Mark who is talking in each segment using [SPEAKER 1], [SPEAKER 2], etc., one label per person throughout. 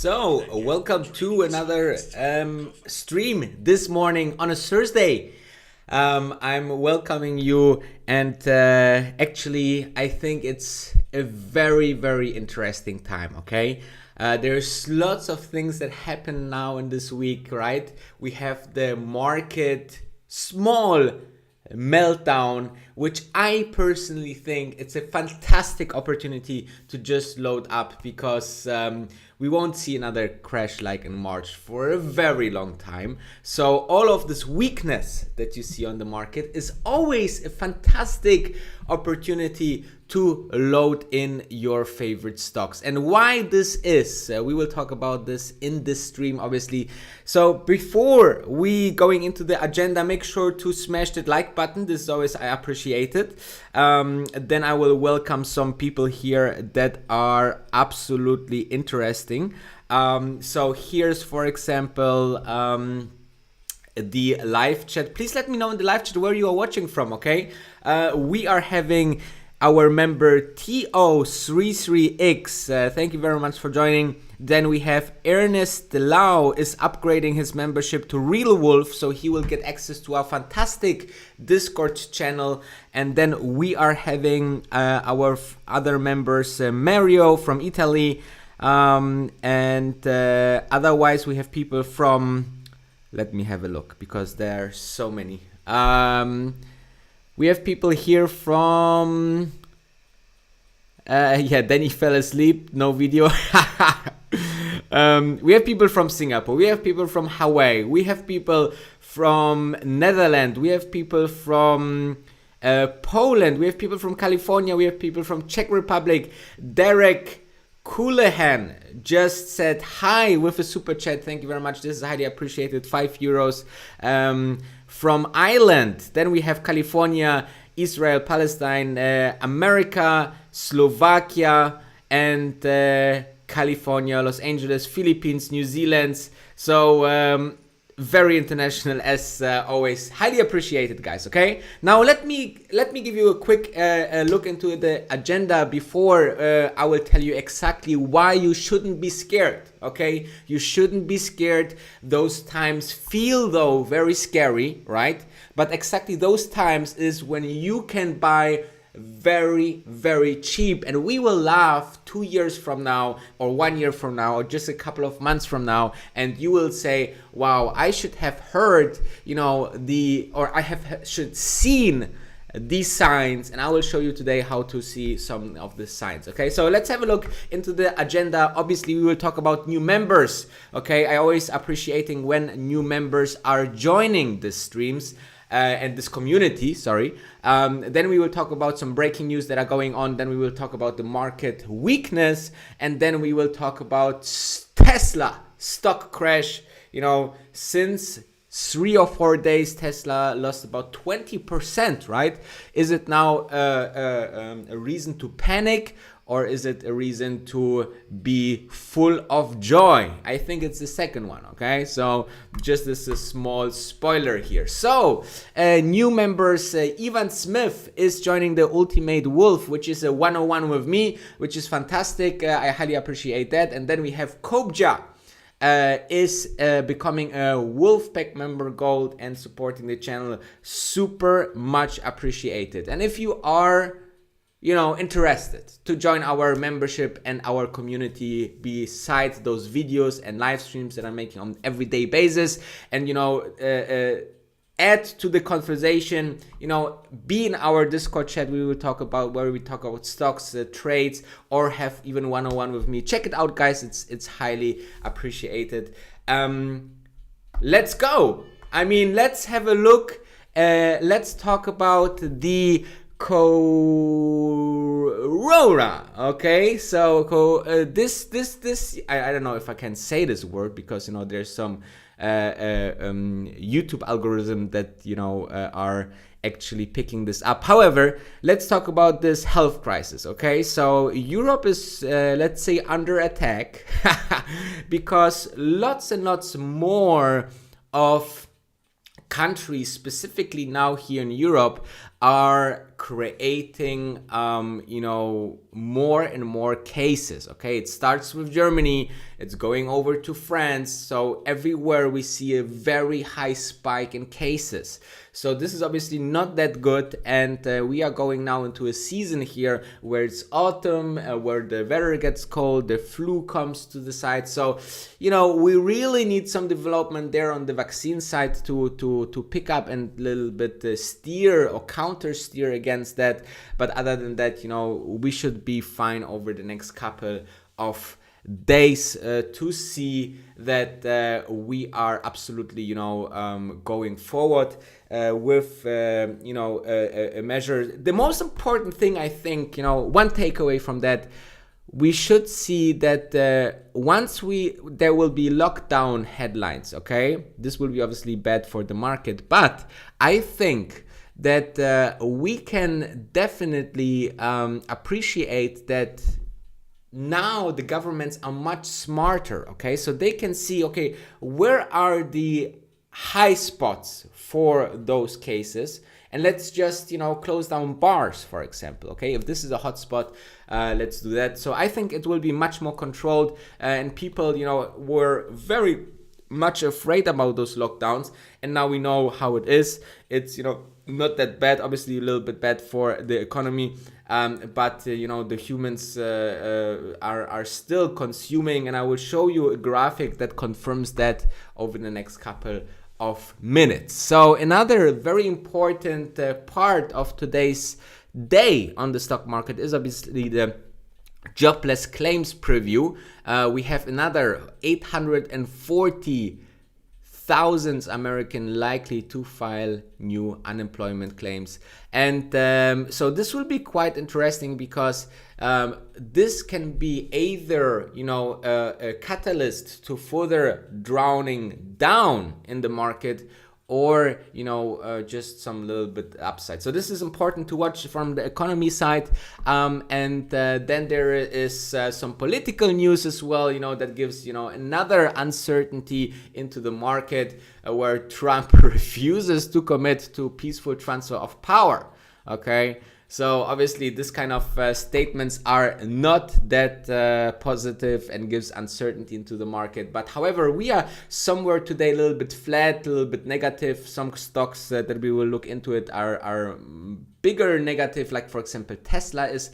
[SPEAKER 1] So, welcome to another stream this morning on a Thursday. I'm welcoming you, and actually, I think it's a very, very interesting time, okay? There's lots of things that happen now in this week, right? We have the market small meltdown, which I personally think it's a fantastic opportunity to just load up, because we won't see another crash like in March for a very long time. So all of this weakness that you see on the market is always a fantastic opportunity to load in your favorite stocks. And why this is, we will talk about this in this stream, obviously. So before we going into the agenda, make sure to smash that like button. This is always I appreciate it. Then I will welcome some people here that are absolutely interesting. So here's, for example, the live chat. Please let me know in the live chat where you are watching from, okay? We are having our member TO33X. Thank you very much for joining. Then we have Ernest Lau is upgrading his membership to Real Wolf, so he will get access to our fantastic Discord channel. And then we are having our other members, Mario from Italy, and otherwise we have people from, let me have a look, because there are so many. We have people here from, yeah, Danny fell asleep, no video. We have people from Singapore, we have people from Hawaii, we have people from Netherlands, we have people from Poland, we have people from California, we have people from Czech Republic. Derek Coulehan just said hi with a super chat. Thank you very much. This is highly appreciated. €5 from Ireland. Then we have California, Israel, Palestine, America, Slovakia, and California, Los Angeles, Philippines, New Zealand. So very international as always. Highly appreciated, guys. Okay, now let me give you a quick look into the agenda before I will tell you exactly why you shouldn't be scared. Okay, you shouldn't be scared. Those times feel though very scary, right? But exactly those times is when you can buy very, very cheap, and we will laugh 2 years from now or 1 year from now or just a couple of months from now, and you will say, wow, I should have heard, should seen these signs, and I will show you today how to see some of the signs. Okay, so let's have a look into the agenda. Obviously we will talk about new members. Okay, I always appreciating when new members are joining the streams and this community, sorry. Then we will talk about some breaking news that are going on. Then we will talk about the market weakness, and then we will talk about Tesla stock crash. You know, since 3 or 4 days, Tesla lost about 20%, right? Is it now a reason to panic, or is it a reason to be full of joy? I think it's the second one, okay? So just as a small spoiler here. So new members, Ivan Smith is joining the Ultimate Wolf, which is a 101 with me, which is fantastic. I highly appreciate that. And then we have Kobja. Is becoming a Wolfpack member Gold and supporting the channel. Super much appreciated. And if you are, interested to join our membership and our community besides those videos and live streams that I'm making on everyday basis, and add to the conversation, be in our Discord chat. We will talk about where we talk about stocks, trades, or have even one-on-one with me. Check it out, guys. It's highly appreciated. Let's go. Let's have a look. Let's talk about the Corona. Okay, so this I don't know if I can say this word, because there's some YouTube algorithm that are actually picking this up. However, let's talk about this health crisis. Okay, so Europe is let's say under attack because lots and lots more of countries, specifically now here in Europe, are creating more and more cases. Okay, it starts with Germany, it's going over to France, so everywhere we see a very high spike in cases. So this is obviously not that good, and we are going now into a season here where it's autumn, where the weather gets cold, the flu comes to the side. So we really need some development there on the vaccine side to pick up and a little bit steer or counter steer against that. But other than that, we should be fine over the next couple of days to see that we are absolutely going forward with a measure. The most important thing, I think, one takeaway from that, we should see that once there will be lockdown headlines. Okay, this will be obviously bad for the market, but I think that we can definitely appreciate that now the governments are much smarter. Okay, so they can see, okay, where are the high spots for those cases, and let's just close down bars, for example. Okay, if this is a hot spot, let's do that. So I think it will be much more controlled, and people were very much afraid about those lockdowns, and now we know how it is. It's not that bad, obviously a little bit bad for the economy, but the humans are still consuming, and I will show you a graphic that confirms that over the next couple of minutes. So another very important part of today's day on the stock market is obviously the jobless claims preview. We have another 840,000 Americans likely to file new unemployment claims, and so this will be quite interesting because this can be either a catalyst to further drowning down in the market, or just some little bit upside. So this is important to watch from the economy side, and then there is some political news as well, that gives another uncertainty into the market, where Trump refuses to commit to peaceful transfer of power. Okay, so obviously this kind of statements are not that positive and gives uncertainty into the market. But however, we are somewhere today a little bit flat, a little bit negative. Some stocks that we will look into it are bigger negative, like for example Tesla is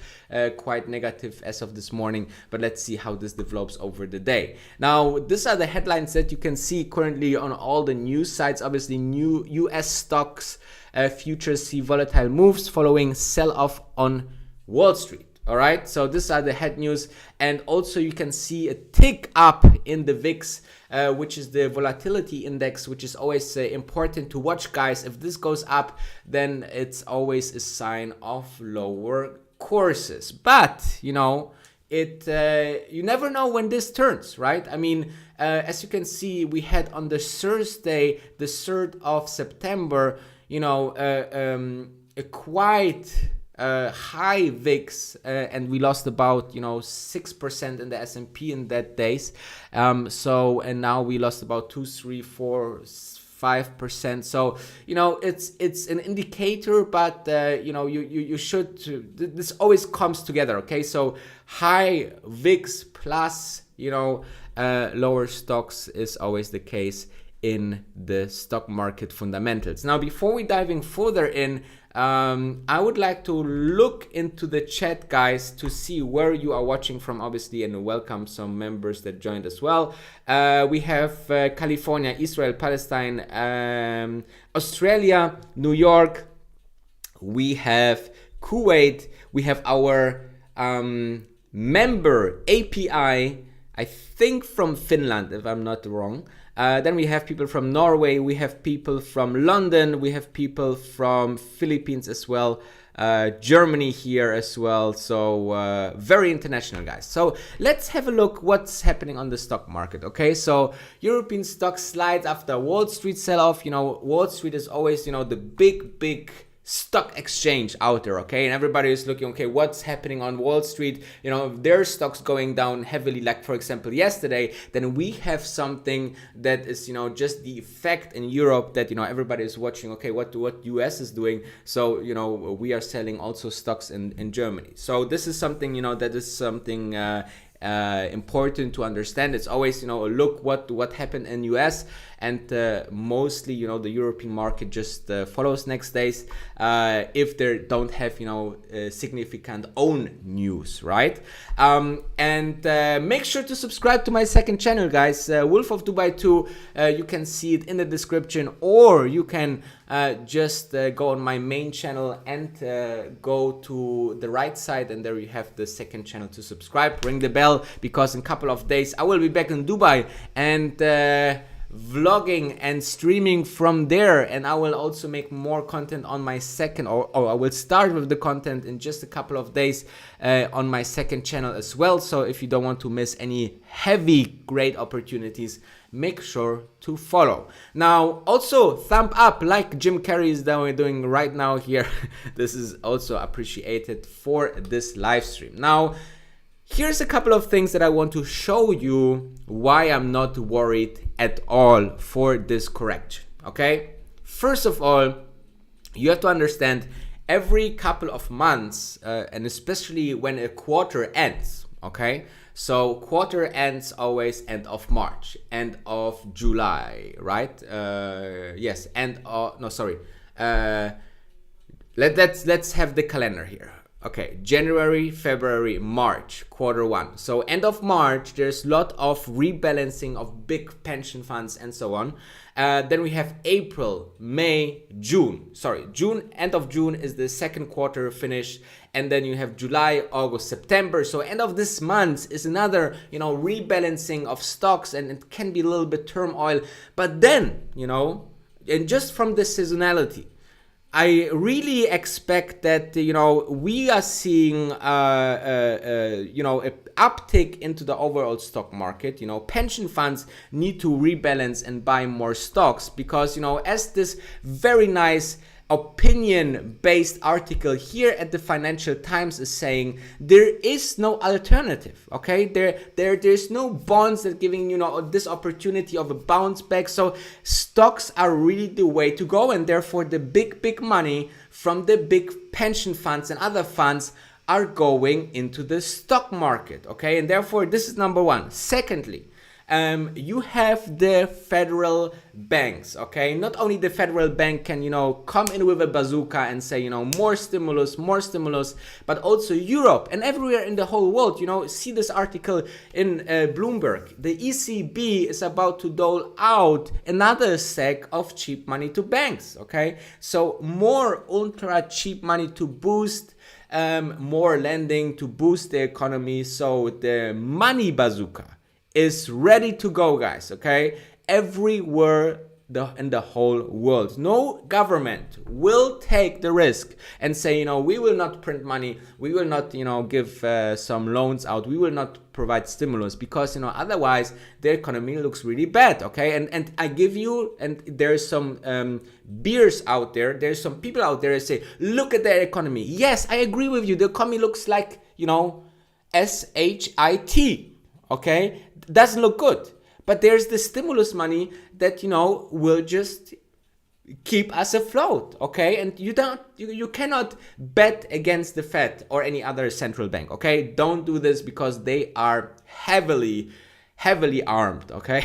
[SPEAKER 1] quite negative as of this morning, but let's see how this develops over the day. Now, these are the headlines that you can see currently on all the news sites. Obviously, new US stocks futures see volatile moves following sell-off on Wall Street. All right, so these are the head news, and also you can see a tick up in the VIX, which is the volatility index, which is always important to watch, guys. If this goes up, then it's always a sign of lower courses. But you never know when this turns, right? As you can see, we had on the Thursday, the 3rd of September, a quite high VIX, and we lost about 6% in the S&P in that days. And now we lost about 2, 3, 4, 5%. So it's an indicator, but you should. This always comes together. Okay, so high VIX plus lower stocks is always the case in the stock market fundamentals. Now, before we diving further in, I would like to look into the chat, guys, to see where you are watching from, obviously, and welcome some members that joined as well. We have California, Israel, Palestine, Australia, New York. We have Kuwait. We have our member API, I think from Finland, if I'm not wrong. Then we have people from Norway, we have people from London, we have people from Philippines as well, Germany here as well. So very international, guys. So let's have a look what's happening on the stock market. Okay, so European stock slides after Wall Street sell-off. You know, Wall Street is always, you know, the big stock exchange out there, okay? And everybody is looking, okay, what's happening on Wall Street? You know, if their stocks going down heavily, like for example yesterday, then we have something that is, you know, just the effect in Europe that, you know, everybody is watching, okay, what US is doing. So, you know, we are selling also stocks in Germany. So this is something, you know, that is something important to understand. It's always, you know, look what happened in US, and mostly, you know, the European market just follows next days if they don't have, you know, significant own news, right? And make sure to subscribe to my second channel, guys, Wolf of Dubai 2. You can see it in the description, or you can just go on my main channel and go to the right side, and there you have the second channel to subscribe. Ring the bell, because in a couple of days I will be back in Dubai and vlogging and streaming from there, and I will also make more content on my second, or I will start with the content in just a couple of days on my second channel as well. So if you don't want to miss any heavy great opportunities, make sure to follow. Now, also thumb up like Jim Carrey is doing right now here. This is also appreciated for this live stream. Now, here's a couple of things that I want to show you why I'm not worried at all for this correction, okay? First of all, you have to understand every couple of months, and especially when a quarter ends, okay? So quarter ends always end of March, end of July, right? Yes, let's have the calendar here. Okay, January, February, March, quarter one. So end of March, there's a lot of rebalancing of big pension funds and so on. Then we have April, May, June. Sorry, June, end of June is the second quarter finished. And then you have July, August, September. So end of this month is another, you know, rebalancing of stocks, and it can be a little bit turmoil. But then, you know, and just from the seasonality, I really expect that, you know, we are seeing, you know, an uptick into the overall stock market. You know, pension funds need to rebalance and buy more stocks because, you know, as this very nice opinion-based article here at the Financial Times is saying, there is no alternative, okay? There's no bonds that giving, you know, this opportunity of a bounce back. So stocks are really the way to go, and therefore the big money from the big pension funds and other funds are going into the stock market, okay? And therefore this is number one. Secondly, you have the federal banks, okay? Not only the federal bank can, you know, come in with a bazooka and say, you know, more stimulus, but also Europe and everywhere in the whole world. You know, see this article in Bloomberg. The ECB is about to dole out another sack of cheap money to banks, okay? So more ultra cheap money to boost more lending, to boost the economy. So the money bazooka is ready to go, guys, okay? Everywhere in the whole world. No government will take the risk and say, you know, we will not print money, we will not, you know, give some loans out, we will not provide stimulus, because, you know, otherwise the economy looks really bad, okay? And I give you, and there's some beers out there, there's some people out there that say, look at the economy. Yes, I agree with you. The economy looks like, you know, shit, okay? Doesn't look good, but there's the stimulus money that, you know, will just keep us afloat, okay? And you cannot bet against the Fed or any other central bank, okay? Don't do this, because they are heavily heavily armed, okay?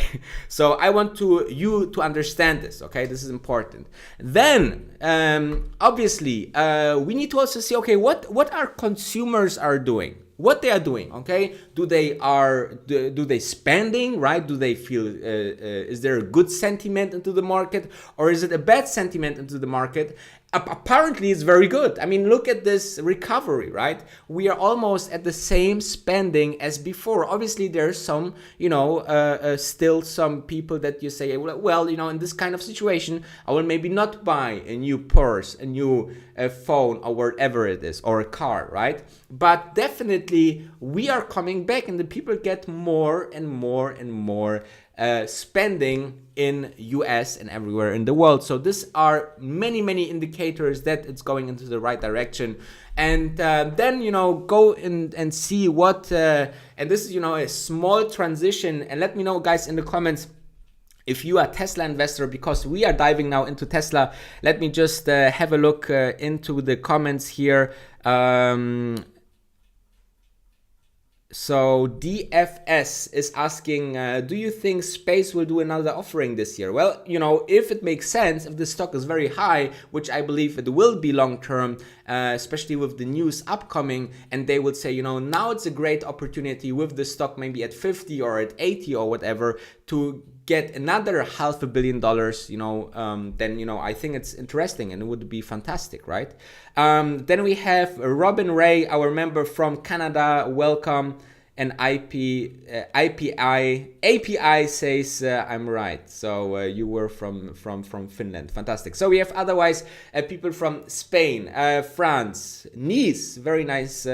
[SPEAKER 1] So I want you to understand this, okay? This is important. Then, obviously, we need to also see, okay, what our consumers are doing, what they are doing, okay? Do they spending, right? Do they feel, is there a good sentiment into the market, or is it a bad sentiment into the market? Apparently it's very good. I mean, look at this recovery, right? We are almost at the same spending as before. Obviously there's some, still some people that you say, well, in this kind of situation, I will maybe not buy a new purse, a new phone, or whatever it is, or a car, right? But definitely we are coming back, and the people get more and more and more spending in US and everywhere in the world. So these are many indicators that it's going into the right direction. And then go in and see what and this is a small transition. And let me know, guys, in the comments if you are a Tesla investor, because we are diving now into Tesla. Let me just have a look into the comments here. So DFS is asking, do you think Space will do another offering this year? Well, if it makes sense, if the stock is very high, which I believe it will be long term, especially with the news upcoming, and they would say, now it's a great opportunity with the stock maybe at 50 or at 80 or whatever to get another $500 million, then I think it's interesting and it would be fantastic, right? Then we have Robin Ray, our member from Canada. Welcome. And API says I'm right. So you were from Finland. Fantastic. So we have otherwise people from Spain, France, Nice, very nice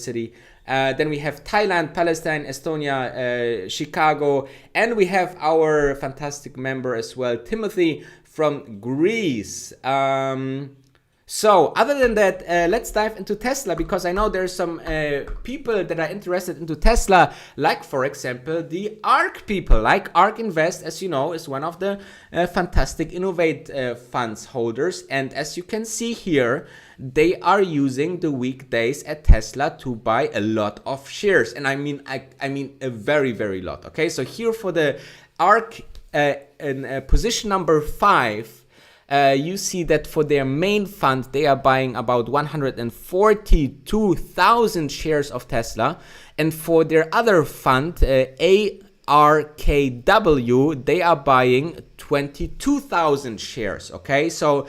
[SPEAKER 1] city. Then we have Thailand, Palestine, Estonia, Chicago, and we have our fantastic member as well, Timothy from Greece. So other than that, let's dive into Tesla, because I know there's some people that are interested into Tesla, like for example the ARK people, like ARK Invest, as you know, is one of the fantastic Innovate funds holders. And as you can see here, they are using the weekdays at Tesla to buy a lot of shares. And I mean a very lot. Okay, so here for the ARK in position number 5, you see that for their main fund, they are buying about 142,000 shares of Tesla. And for their other fund, ARKW, they are buying 22,000 shares. Okay, so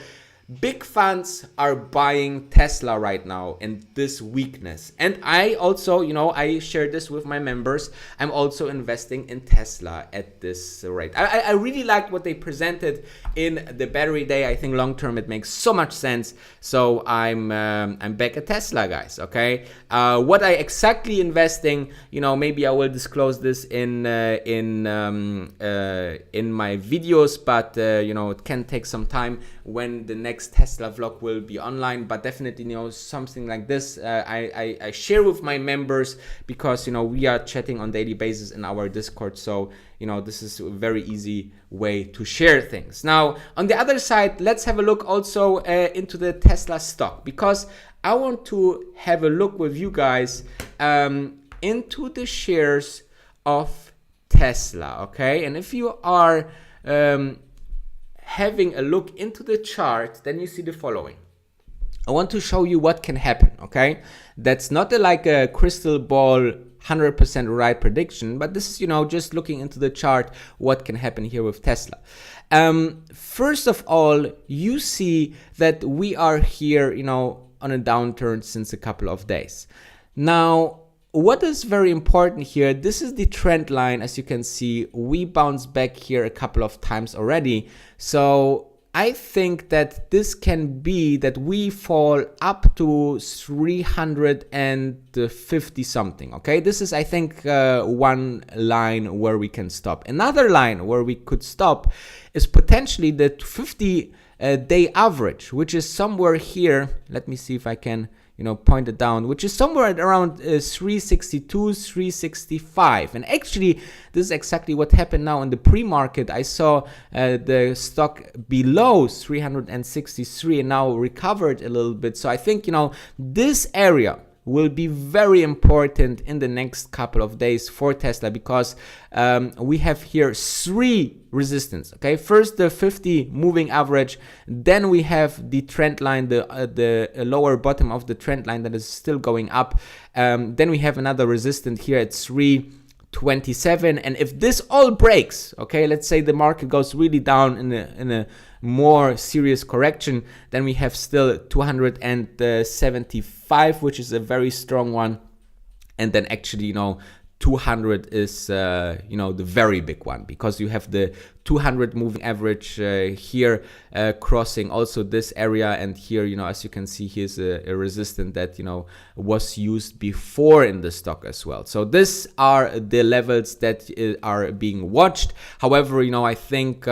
[SPEAKER 1] big funds are buying Tesla right now in this weakness. And I also, I share this with my members. I'm also investing in Tesla at this rate. I really liked what they presented in the battery day. I think long term it makes so much sense. So I'm back at Tesla, guys. Okay. What I exactly investing, maybe I will disclose this in my videos, but it can take some time when the next Tesla vlog will be online. But definitely, something like this I share with my members, because we are chatting on daily basis in our Discord. So this is a very easy way to share things. Now on the other side, let's have a look also into the Tesla stock, because I want to have a look with you guys into the shares of Tesla. Okay, and if you are having a look into the chart, then you see the following. I want to show you what can happen, okay? That's not like a crystal ball 100% right prediction, but this is, just looking into the chart, what can happen here with Tesla. First of all, you see that we are here, on a downturn since a couple of days. Now, what is very important here, this is the trend line. As you can see, we bounced back here a couple of times already. So I think that this can be that we fall up to 350 something. Okay, this is, I think, one line where we can stop. Another line where we could stop is potentially the 50-day average, which is somewhere here. Let me see if I can point it down, which is somewhere at around 362, 365. And actually, this is exactly what happened now in the pre-market. I saw the stock below 363 and now recovered a little bit. So I think, this area will be very important in the next couple of days for Tesla, because we have here 3 resistance. Okay, first the 50 moving average, then we have the trend line, the lower bottom of the trend line that is still going up. Then we have another resistance here at 327, and if this all breaks, okay, let's say the market goes really down in a more serious correction, then we have still 275, which is a very strong one. And then actually, 200 is, the very big one, because you have the 200 moving average here crossing also this area. And here, as you can see, here's a resistance that, was used before in the stock as well. So these are the levels that are being watched. However, I think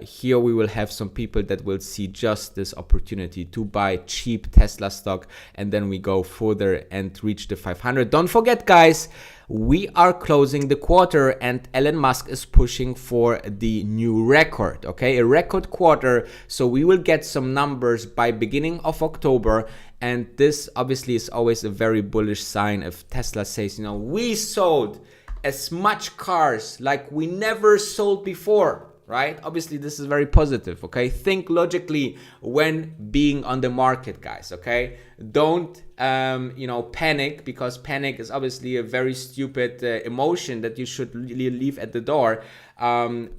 [SPEAKER 1] here we will have some people that will see just this opportunity to buy cheap Tesla stock, and then we go further and reach the 500. Don't forget, guys, we are closing the quarter and Elon Musk is pushing for the new record, okay? A record quarter. So we will get some numbers by beginning of October. And this obviously is always a very bullish sign if Tesla says, we sold as much cars like we never sold before, right? Obviously, this is very positive, okay? Think logically when being on the market, guys, okay? Don't, panic, because panic is obviously a very stupid emotion that you should leave at the door. Other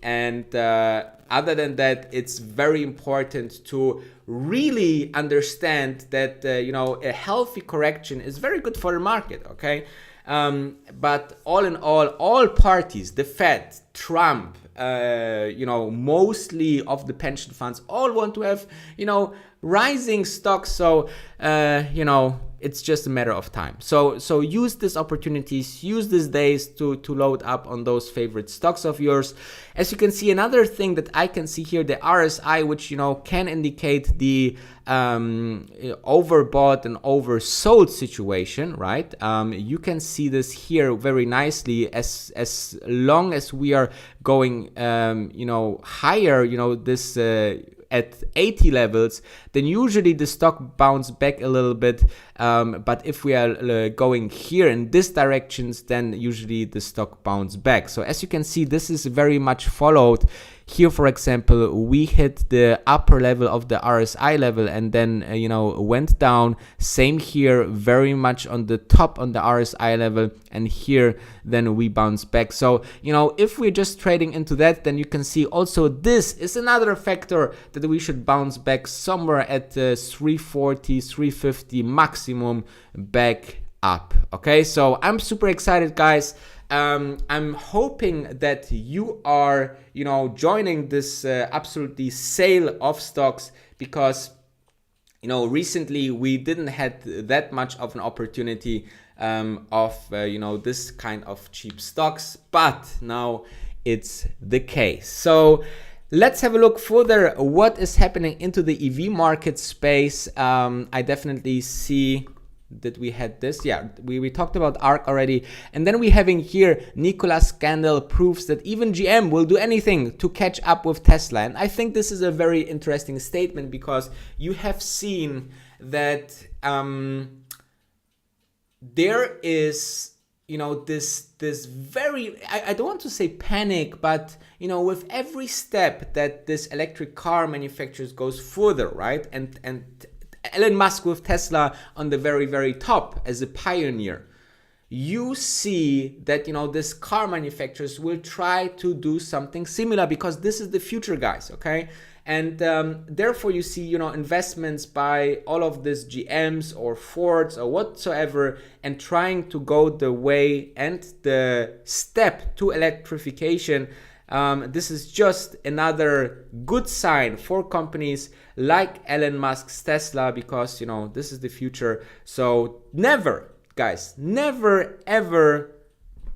[SPEAKER 1] than that, it's very important to really understand that, a healthy correction is very good for the market, okay? But all in all parties, the Fed, Trump, mostly of the pension funds all want to have, rising stocks. So, it's just a matter of time. So use these opportunities, use these days to load up on those favorite stocks of yours. As you can see, another thing that I can see here, the RSI, which, can indicate the overbought and oversold situation, right? You can see this here very nicely. As long as we are going, higher, this at 80 levels, then usually the stock bounce back a little bit. But if we are going here in this directions, then usually the stock bounce back. So as you can see, this is very much followed. Here, for example, we hit the upper level of the RSI level and then, went down. Same here, very much on the top on the RSI level. And here, then we bounce back. So, if we're just trading into that, then you can see also this is another factor that we should bounce back somewhere at 340, 350 maximum back up. Okay, so I'm super excited, guys. I'm hoping that you are, joining this absolutely sale of stocks, because, recently we didn't had that much of an opportunity of, this kind of cheap stocks, but now it's the case. So let's have a look further what is happening into the EV market space. I definitely see that we had this. Yeah, we talked about ARC already. And then we having here Nicolas scandal proves that even GM will do anything to catch up with Tesla. And I think this is a very interesting statement, because you have seen that there is, this very, I don't want to say panic, but, with every step that this electric car manufacturers goes further, right? And Elon Musk with Tesla on the very, very top as a pioneer, you see that, this car manufacturers will try to do something similar, because this is the future, guys, okay? And therefore you see, investments by all of these GMs or Fords or whatsoever, and trying to go the way and the step to electrification. This is just another good sign for companies like Elon Musk's Tesla, because, this is the future. So never, guys, never ever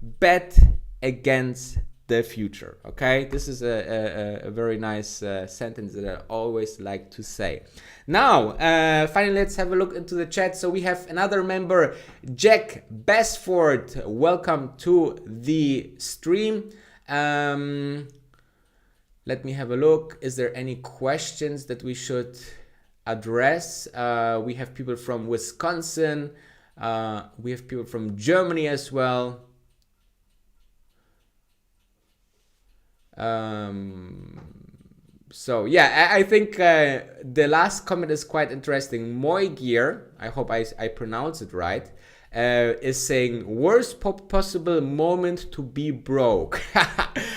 [SPEAKER 1] bet against the future, okay? This is a very nice sentence that I always like to say. Now, finally, let's have a look into the chat. So we have another member, Jack Basford. Welcome to the stream. Let me have a look. Is there any questions that we should address? We have people from Wisconsin. We have people from Germany as well. So yeah, I think the last comment is quite interesting. Moigear, I hope I pronounce it right, is saying worst possible moment to be broke.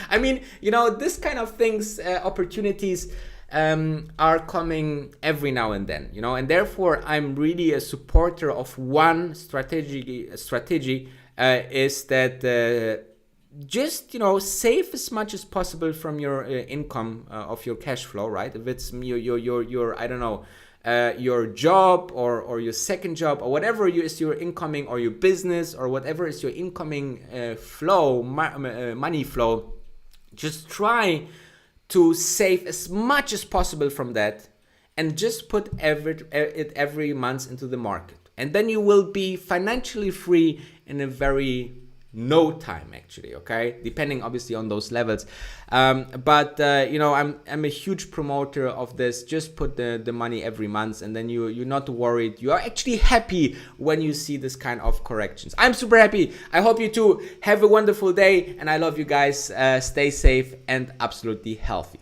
[SPEAKER 1] I mean, you know, this kind of things, opportunities are coming every now and then, you know, and therefore I'm really a supporter of one strategy is that just, you know, save as much as possible from your income of your cash flow, right? If it's your I don't know, your job or your second job or whatever is your incoming, or your business or whatever is your incoming flow, money flow, just try to save as much as possible from that and just put it every month into the market. And then you will be financially free in a very no time, actually, okay, depending obviously on those levels, but you know, I'm a huge promoter of this. Just put the money every month, and then you're not worried. You are actually happy when you see this kind of corrections. I'm super happy. I hope you too have a wonderful day, and I love you guys. Stay safe and absolutely healthy.